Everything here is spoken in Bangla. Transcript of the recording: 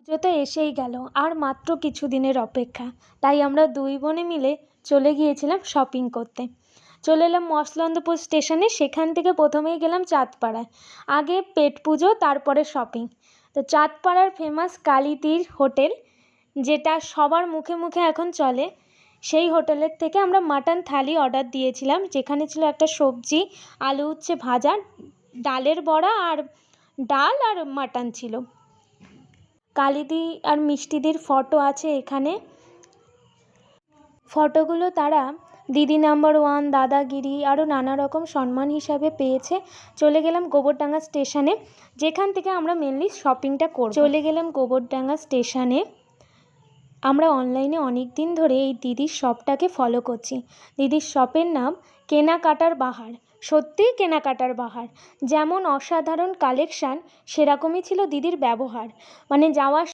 পুজো তো এসেই গেল, আর মাত্র কিছুদিনের অপেক্ষা। তাই আমরা দুই বোনে মিলে চলে গিয়েছিলাম শপিং করতে। চলে এলাম মসলন্দপুর স্টেশনে, সেখান থেকে প্রথমেই গেলাম চাঁদপাড়ায়। আগে পেট পুজো, তারপরে শপিং। তো চাঁদপাড়ার ফেমাস কালীতীর হোটেল, যেটা সবার মুখে মুখে এখন চলে, সেই হোটেলের থেকে আমরা মাটন থালি অর্ডার দিয়েছিলাম, যেখানে ছিল একটা সবজি, আলু উচ্ছে ভাজা, ডালের বড়া আর ডাল আর মাটন ছিল। কালীদি আর মিষ্টিদির ফটো আছে এখানে। ফটোগুলো তারা দিদি নাম্বার ওয়ান, দাদাগিরি আরও নানা রকম সম্মান হিসাবে পেয়েছে। চলে গেলাম গোবরডাঙ্গা স্টেশনে, যেখান থেকে আমরা মেনলি শপিংটা করব। চলে গেলাম গোবরডাঙ্গা স্টেশনে। আমরা অনলাইনে অনেক দিন ধরে এই দিদির শপটাকে ফলো করছি। দিদির শপের নাম কেনাকাটার বাহার। সত্যিই কেনাকাটার বাহার। যেমন অসাধারণ কালেকশান, সেরকমই ছিল দিদির ব্যবহার। মানে যাওয়ার